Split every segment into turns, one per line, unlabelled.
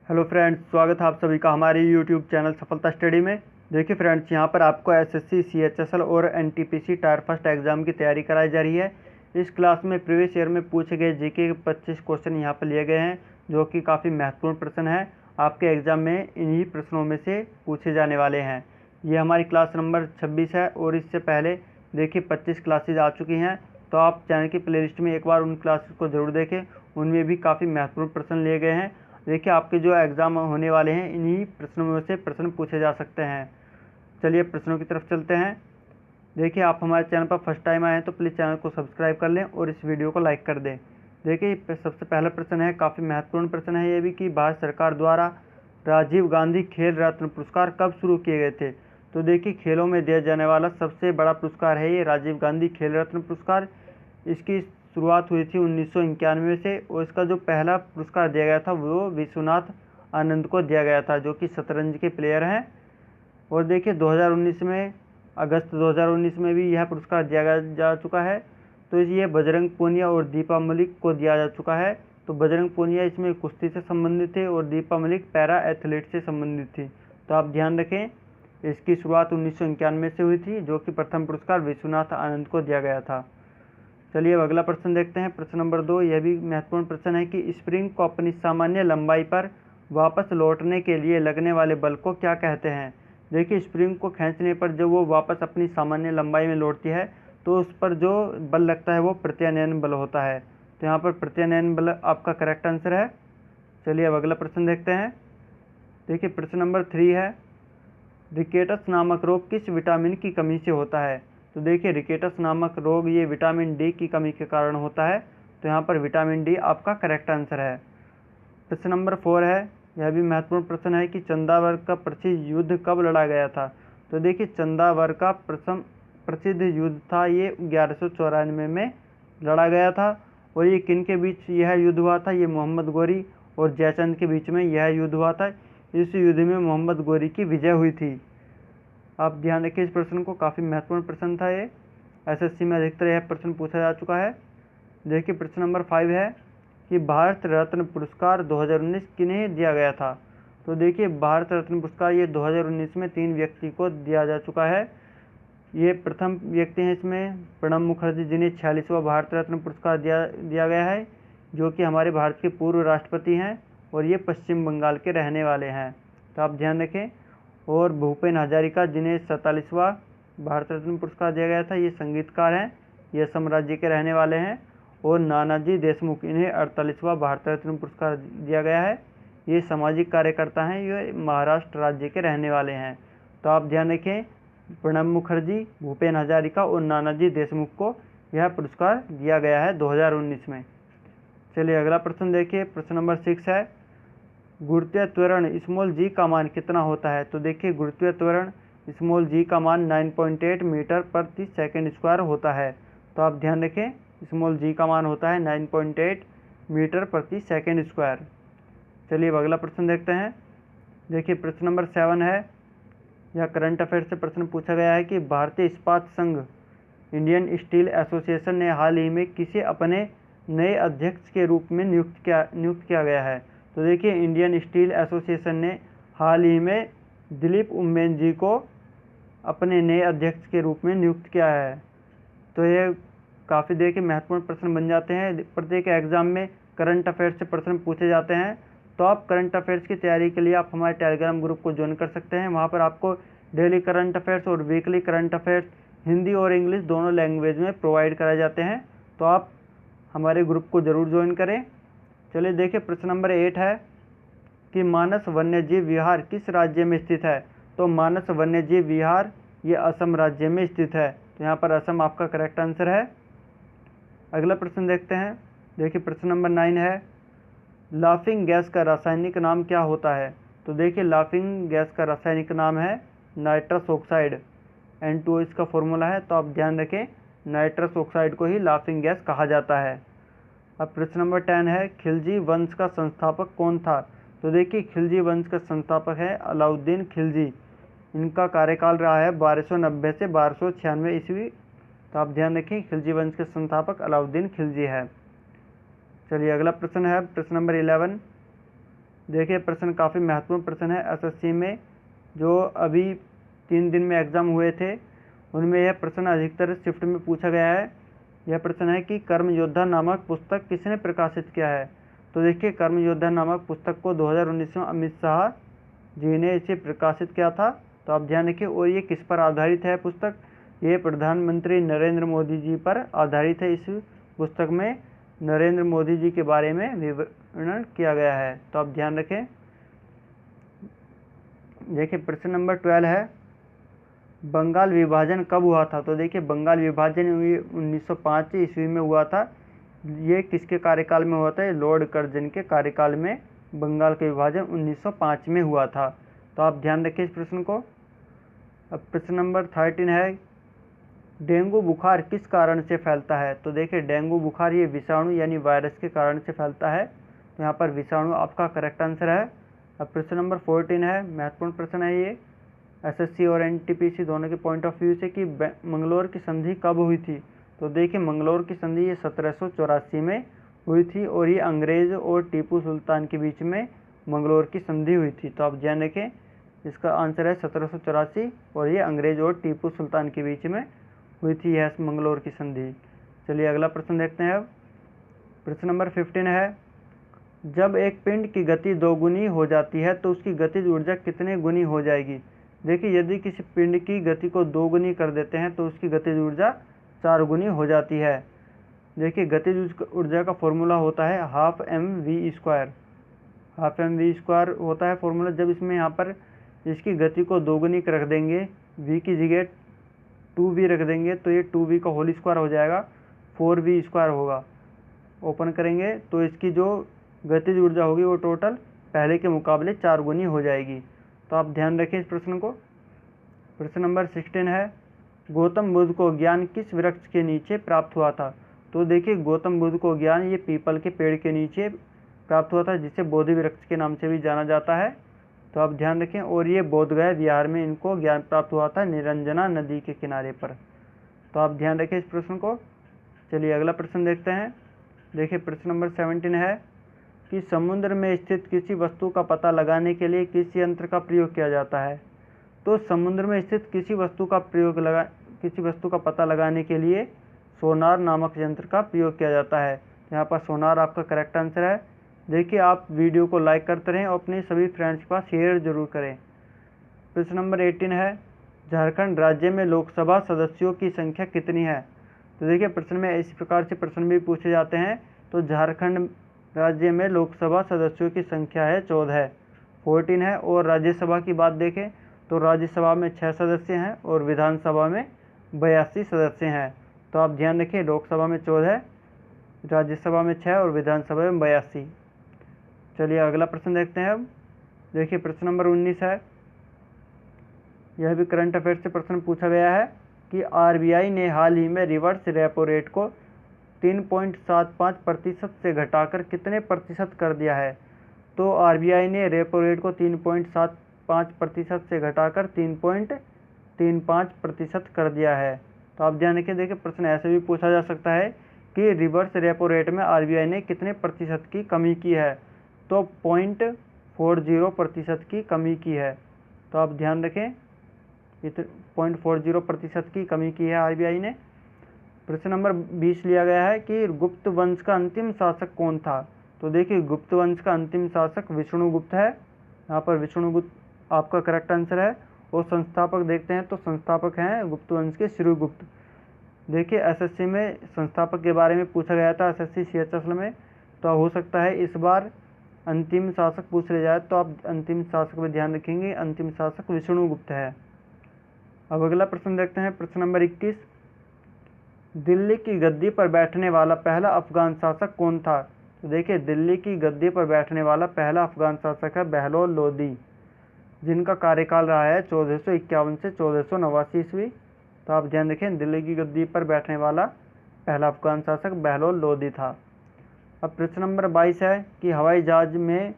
Hello friends, स्वागत है आप सभी का हमारे यूट्यूब चैनल सफलता स्टडी में। देखिए फ्रेंड्स, यहाँ पर आपको एसएससी, सीएचएसएल और एनटीपीसी टायर फर्स्ट एग्जाम की तैयारी कराई जा रही है। इस क्लास में प्रीवियस ईयर में पूछे गए जीके के 25 क्वेश्चन यहाँ पर लिए गए हैं, जो कि काफ़ी महत्वपूर्ण प्रश्न है। आपके एग्जाम में इन्हीं प्रश्नों में से पूछे जाने वाले हैं। ये हमारी क्लास नंबर 26 है और इससे पहले देखिए 25 क्लासेज आ चुकी हैं, तो आप चैनल की प्लेलिस्ट में एक बार उन क्लासेस को ज़रूर देखें। उनमें भी काफ़ी महत्वपूर्ण प्रश्न लिए गए हैं। देखिए आपके जो एग्ज़ाम होने वाले हैं, इन्हीं प्रश्नों में से प्रश्न पूछे जा सकते हैं। चलिए प्रश्नों की तरफ चलते हैं। देखिए आप हमारे चैनल पर फर्स्ट टाइम आए हैं तो प्लीज़ चैनल को सब्सक्राइब कर लें और इस वीडियो को लाइक कर दें। देखिए सबसे पहला प्रश्न है, काफ़ी महत्वपूर्ण प्रश्न है ये भी, कि भारत सरकार द्वारा राजीव गांधी खेल रत्न पुरस्कार कब शुरू किए गए थे। तो देखिए खेलों में दिया जाने वाला सबसे बड़ा पुरस्कार है ये राजीव गांधी खेल रत्न पुरस्कार। इसकी शुरुआत हुई थी 1991 से और इसका जो पहला पुरस्कार दिया गया था वो विश्वनाथ आनंद को दिया गया था, जो कि शतरंज के प्लेयर हैं। और देखिए 2019 में, अगस्त 2019 में भी यह पुरस्कार दिया जा चुका है। तो ये बजरंग पूनिया और दीपा मलिक को दिया जा चुका है। तो बजरंग पूनिया इसमें कुश्ती से संबंधित थे और दीपा मलिक पैरा एथलीट से संबंधित थी। तो आप ध्यान रखें, इसकी शुरुआत 1991 से हुई थी, जो कि प्रथम पुरस्कार विश्वनाथ आनंद को दिया गया था। चलिए अब अगला प्रश्न देखते हैं, प्रश्न नंबर 2। यह भी महत्वपूर्ण प्रश्न है कि स्प्रिंग को अपनी सामान्य लंबाई पर वापस लौटने के लिए लगने वाले बल को क्या कहते हैं। देखिए स्प्रिंग को खींचने पर जब वो वापस अपनी सामान्य लंबाई में लौटती है तो उस पर जो बल लगता है वो प्रत्यानयन बल होता है। तो यहाँ पर प्रत्यानयन बल आपका करेक्ट आंसर है। चलिए अब अगला प्रश्न देखते हैं। देखिए प्रश्न नंबर 3 है, रिकेटस नामक रोग किस विटामिन की कमी से होता है। तो देखिए रिकेटस नामक रोग ये विटामिन डी की कमी के कारण होता है। तो यहाँ पर विटामिन डी आपका करेक्ट आंसर है। प्रश्न नंबर 4 है, यह भी महत्वपूर्ण प्रश्न है कि चंदावर का प्रसिद्ध युद्ध कब लड़ा गया था। तो देखिए चंदावर का प्रसिद्ध युद्ध था ये 1194 में लड़ा गया था। और ये किन के बीच यह युद्ध हुआ था, ये मोहम्मद गोरी और जयचंद के बीच में यह युद्ध हुआ था। इस युद्ध में मोहम्मद गोरी की विजय हुई थी। आप ध्यान रखिए इस प्रश्न को, काफ़ी महत्वपूर्ण प्रश्न था ये। एसएससी में अधिकतर यह प्रश्न पूछा जा चुका है। देखिए प्रश्न नंबर 5 है कि भारत रत्न पुरस्कार 2019 किन्हें दिया गया था। तो देखिए भारत रत्न पुरस्कार ये 2019 में 3 व्यक्ति को दिया जा चुका है। ये प्रथम व्यक्ति हैं इसमें प्रणब मुखर्जी, जिन्हें 46वां भारत रत्न पुरस्कार दिया गया है, जो कि हमारे भारत के पूर्व राष्ट्रपति हैं और ये पश्चिम बंगाल के रहने वाले हैं। तो आप ध्यान रखें। और भूपेन हजारिका, जिन्हें 47वां भारत रत्न पुरस्कार दिया गया था, ये संगीतकार हैं, ये असम राज्य के रहने वाले हैं। और नानाजी देशमुख, इन्हें 48वां भारत रत्न पुरस्कार दिया गया है, ये सामाजिक कार्यकर्ता हैं, ये महाराष्ट्र राज्य के रहने वाले हैं। तो आप ध्यान रखें, प्रणब मुखर्जी, भूपेन हजारिका और नानाजी देशमुख को यह पुरस्कार दिया गया है 2019 में। चलिए अगला प्रश्न देखिए, प्रश्न नंबर 6 है, गुरुत्वीय त्वरण स्मॉल जी का मान कितना होता है। तो देखिए गुरुत्वीय त्वरण स्मॉल जी का मान 9.8 मीटर प्रति सेकंड स्क्वायर होता है। तो आप ध्यान रखें, स्मॉल जी का मान होता है 9.8 मीटर प्रति सेकंड स्क्वायर। चलिए अब अगला प्रश्न देखते हैं। देखिए प्रश्न नंबर 7 है, यह करंट अफेयर से प्रश्न पूछा गया है कि भारतीय इस्पात संघ इंडियन स्टील एसोसिएशन ने हाल ही में किसे अपने नए अध्यक्ष के रूप में नियुक्त किया गया है। तो देखिए इंडियन स्टील एसोसिएशन ने हाल ही में दिलीप उम्मेन जी को अपने नए अध्यक्ष के रूप में नियुक्त किया है। तो ये काफ़ी देखिए महत्वपूर्ण प्रश्न बन जाते हैं। प्रत्येक एग्जाम में करंट अफेयर्स से प्रश्न पूछे जाते हैं। तो आप करंट अफेयर्स की तैयारी के लिए आप हमारे टेलीग्राम ग्रुप को ज्वाइन कर सकते हैं। वहाँ पर आपको डेली करंट अफेयर्स और वीकली करंट अफेयर्स हिंदी और इंग्लिश दोनों लैंग्वेज में प्रोवाइड कराए जाते हैं। तो आप हमारे ग्रुप को ज़रूर ज्वाइन करें। चलिए देखिए प्रश्न नंबर 8 है कि मानस वन्यजीव विहार किस राज्य में स्थित है। तो मानस वन्यजीव विहार ये असम राज्य में स्थित है। तो यहाँ पर असम आपका करेक्ट आंसर है। अगला प्रश्न देखते हैं। देखिए प्रश्न नंबर 9 है, लाफिंग गैस का रासायनिक नाम क्या होता है। तो देखिए लाफिंग गैस का रासायनिक नाम है नाइट्रस ऑक्साइड, N2O इसका फॉर्मूला है। तो आप ध्यान रखें, नाइट्रस ऑक्साइड को ही लाफिंग गैस कहा जाता है। अब प्रश्न नंबर 10 है, खिलजी वंश का संस्थापक कौन था। तो देखिए खिलजी वंश का संस्थापक है अलाउद्दीन खिलजी। इनका कार्यकाल रहा है 1290 से 1296 ईस्वी। तो आप ध्यान रखें, खिलजी वंश के संस्थापक अलाउद्दीन खिलजी है। चलिए अगला प्रश्न है प्रश्न नंबर 11, देखिए प्रश्न काफ़ी महत्वपूर्ण प्रश्न है एसएससी में, जो अभी 3 दिन में एग्ज़ाम हुए थे उनमें यह प्रश्न अधिकतर शिफ्ट में पूछा गया है। यह प्रश्न है कि कर्म योद्धा नामक पुस्तक किसने प्रकाशित किया है। तो देखिए कर्म योद्धा नामक पुस्तक को 2019 में अमित शाह जी ने इसे प्रकाशित किया था। तो आप ध्यान रखिए। और ये किस पर आधारित है पुस्तक, ये प्रधानमंत्री नरेंद्र मोदी जी पर आधारित है। इस पुस्तक में नरेंद्र मोदी जी के बारे में विवरण किया गया है। तो आप ध्यान रखें। देखिए प्रश्न नंबर 12 है, बंगाल विभाजन कब हुआ था। तो देखिए बंगाल विभाजन 1905 ईस्वी में हुआ था। ये किसके कार्यकाल में हुआ था, ये लॉर्ड कर्जन के कार्यकाल में बंगाल का विभाजन 1905 में हुआ था। तो आप ध्यान रखिए इस प्रश्न को। अब प्रश्न नंबर 13 है, डेंगू बुखार किस कारण से फैलता है। तो देखिए डेंगू बुखार ये विषाणु यानी वायरस के कारण से फैलता है। तो यहाँ पर विषाणु आपका करेक्ट आंसर है। अब प्रश्न नंबर 14 है, महत्वपूर्ण प्रश्न है ये एसएससी और एनटीपीसी दोनों के पॉइंट ऑफ व्यू से, कि मंगलोर की संधि कब हुई थी। तो देखिए मंगलोर की संधि ये 1784 में हुई थी और ये अंग्रेज और टीपू सुल्तान के बीच में मंगलोर की संधि हुई थी। तो आप ध्यान रखें, इसका आंसर है 1784 और ये अंग्रेज और टीपू सुल्तान के बीच में हुई थी यह मंगलोर की संधि। चलिए अगला प्रश्न देखते हैं। अब प्रश्न नंबर 15 है, जब एक पिंड की गति 2 गुनी हो जाती है तो उसकी गतिज ऊर्जा कितने गुनी हो जाएगी। देखिए यदि किसी पिंड की गति को 2 गुनी कर देते हैं तो उसकी गतिज ऊर्जा 4 गुनी हो जाती है। देखिए गतिज ऊर्जा का फॉर्मूला होता है हाफ mv²। हाफ mv² होता है फॉर्मूला। जब इसमें यहाँ पर इसकी गति को 2 गुनी रख देंगे, v की जगह 2v रख देंगे तो ये 2v का होल स्क्वायर हो जाएगा, 4v² होगा। ओपन करेंगे तो इसकी जो गतिज ऊर्जा होगी वो टोटल पहले के मुकाबले 4 गुनी हो जाएगी। तो आप ध्यान रखें इस प्रश्न को। प्रश्न नंबर 16 है, गौतम बुद्ध को ज्ञान किस वृक्ष के नीचे प्राप्त हुआ था। तो देखिए गौतम बुद्ध को ज्ञान ये पीपल के पेड़ के नीचे प्राप्त हुआ था, जिसे बोधि वृक्ष के नाम से भी जाना जाता है। तो आप ध्यान रखें। और ये बोधगया बिहार में इनको ज्ञान प्राप्त हुआ था, निरंजना नदी के किनारे पर। तो आप ध्यान रखें इस प्रश्न को। चलिए अगला प्रश्न देखते हैं। देखिए प्रश्न नंबर 17 है कि समुद्र में स्थित किसी वस्तु का पता लगाने के लिए किस यंत्र का प्रयोग किया जाता है। तो समुद्र में स्थित किसी वस्तु का पता लगाने के लिए सोनार नामक यंत्र का प्रयोग किया जाता है। यहाँ पर सोनार आपका करेक्ट आंसर है। देखिए आप वीडियो को लाइक करते रहें और अपने सभी फ्रेंड्स के पास शेयर जरूर करें। प्रश्न नंबर 18 है, झारखंड राज्य में लोकसभा सदस्यों की संख्या कितनी है। तो देखिए प्रश्न में इस प्रकार से प्रश्न भी पूछे जाते हैं। तो झारखंड राज्य में लोकसभा सदस्यों की संख्या है 14 है। और राज्यसभा की बात देखें तो राज्यसभा में 6 सदस्य हैं और विधानसभा में 82 सदस्य हैं। तो आप ध्यान रखिए, लोकसभा में 14, राज्यसभा में 6 और विधानसभा में 82। चलिए अगला प्रश्न देखते हैं। अब देखिए प्रश्न नंबर 19 है, यह भी करंट अफेयर से प्रश्न पूछा गया है कि आरबीआई ने हाल ही में रिवर्स रेपो रेट को 3.75% से घटाकर कितने प्रतिशत कर दिया है। तो आरबीआई ने रेपो रेट को 3.75% से घटाकर 3.35% कर दिया है। तो आप ध्यान रखिए। देखिए प्रश्न ऐसे भी पूछा जा सकता है कि रिवर्स रेपो रेट में आरबीआई ने कितने प्रतिशत की कमी की है। तो 0.40% की कमी की है। तो आप ध्यान रखें, 0.40% की कमी की है आरबीआई ने। प्रश्न नंबर 20 लिया गया है कि गुप्त वंश का अंतिम शासक कौन था। तो देखिए गुप्त वंश का अंतिम शासक विष्णुगुप्त है। यहाँ पर विष्णुगुप्त आपका करेक्ट आंसर है। और संस्थापक देखते हैं तो संस्थापक हैं गुप्त वंश के श्रीगुप्त। देखिए एसएससी में संस्थापक के बारे में पूछा गया था एसएससी सीएचएसएल में। तो हो सकता है इस बार अंतिम शासक पूछ लिया जाए, तो आप अंतिम शासक में ध्यान रखेंगे। अंतिम शासक विष्णुगुप्त है। अब अगला प्रश्न देखते हैं। प्रश्न नंबर 21, दिल्ली की गद्दी पर बैठने वाला पहला अफगान शासक कौन था। तो देखिए दिल्ली की गद्दी पर बैठने वाला पहला अफगान शासक है बहलोल लोदी, जिनका कार्यकाल रहा है 1451 से 1489 ईस्वी। तो आप ध्यान रखें, दिल्ली की गद्दी पर बैठने वाला पहला अफगान शासक बहलोल लोदी था। अब प्रश्न नंबर 22 है कि हवाई जहाज में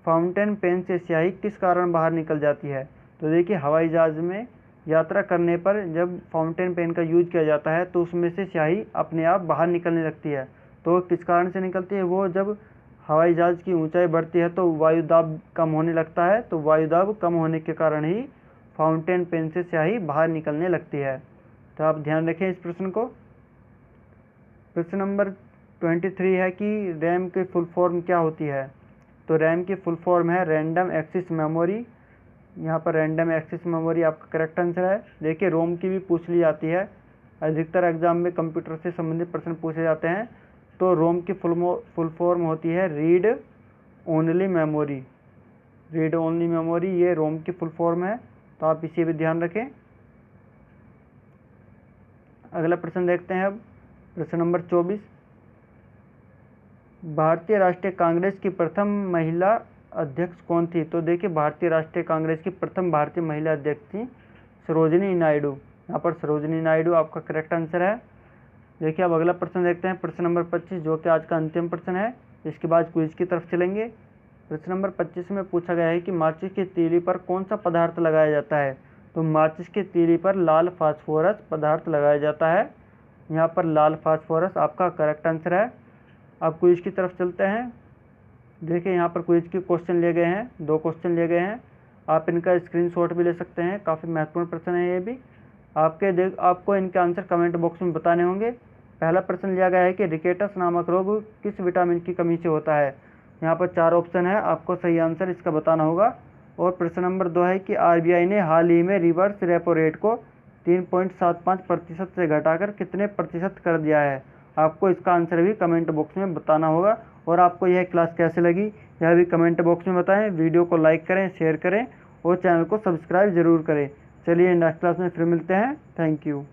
फाउंटेन पेन से स्याही किस कारण बाहर निकल जाती है। तो देखिए हवाई जहाज में यात्रा करने पर जब फाउंटेन पेन का यूज किया जाता है तो उसमें से स्याही अपने आप बाहर निकलने लगती है। तो किस कारण से निकलती है, वो जब हवाई जहाज़ की ऊंचाई बढ़ती है तो वायुदाब कम होने लगता है, तो वायुदाब कम होने के कारण ही फाउंटेन पेन से स्याही बाहर निकलने लगती है। तो आप ध्यान रखें इस प्रश्न को। प्रश्न नंबर 23 है कि रैम की फुल फॉर्म क्या होती है। तो रैम की फुल फॉर्म है रैंडम एक्सेस मेमोरी। यहाँ पर रैंडम एक्सेस मेमोरी आपका करेक्ट आंसर है। देखिए रोम की भी पूछ ली जाती है, अधिकतर एग्जाम में कंप्यूटर से संबंधित प्रश्न पूछे जाते हैं। तो रोम की फुल फॉर्म होती है read only memory. Read only memory ये रोम की फुल फॉर्म है, तो आप इसे भी ध्यान रखें। अगला प्रश्न देखते हैं अब। प्रश्न नंबर 24, भारतीय राष्ट्रीय कांग्रेस की प्रथम महिला अध्यक्ष कौन थी। तो देखिए भारतीय राष्ट्रीय कांग्रेस की प्रथम भारतीय महिला अध्यक्ष थी सरोजिनी नायडू। यहाँ पर सरोजिनी नायडू आपका करेक्ट आंसर है। देखिए अब अगला प्रश्न देखते हैं, प्रश्न नंबर 25, जो कि आज का अंतिम प्रश्न है। इसके बाद क्विज की तरफ चलेंगे। प्रश्न नंबर 25 में पूछा गया है कि माचिस की तीली पर कौन सा पदार्थ लगाया जाता है। तो माचिस की तीली पर लाल फास्फोरस पदार्थ लगाया जाता है। यहाँ पर लाल फास्फोरस आपका करेक्ट आंसर है। अब क्विज की तरफ चलते हैं। देखिए यहाँ पर क्विज के क्वेश्चन लिए गए हैं, 2 क्वेश्चन लिए गए हैं। आप इनका स्क्रीनशॉट भी ले सकते हैं, काफ़ी महत्वपूर्ण प्रश्न है ये भी। आपको इनके आंसर कमेंट बॉक्स में बताने होंगे। पहला प्रश्न लिया गया है कि रिकेटस नामक रोग किस विटामिन की कमी से होता है। यहाँ पर 4 ऑप्शन है, आपको सही आंसर इसका बताना होगा। और प्रश्न नंबर 2 है कि आरबीआई ने हाल ही में रिवर्स रेपो रेट को 3.75% से घटाकर कितने प्रतिशत कर दिया है। आपको इसका आंसर भी कमेंट बॉक्स में बताना होगा। और आपको यह क्लास कैसे लगी यह भी कमेंट बॉक्स में बताएं। वीडियो को लाइक करें, शेयर करें और चैनल को सब्सक्राइब जरूर करें। चलिए नेक्स्ट क्लास में फिर मिलते हैं। Thank you.